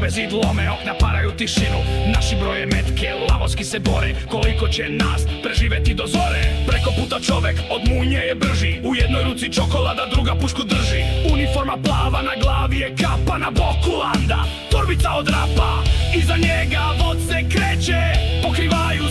Zidove zid lome, okna paraju tišinu. Naši broje metke, lavovski se bore. Koliko će nas preživeti do zore? Preko puta čovek od munje je brži. U jednoj ruci čokolada, druga pušku drži. Uniforma plava, na glavi je kapa, na boku landa, torbica od rapa. Iza njega vod se kreće, pokrivaju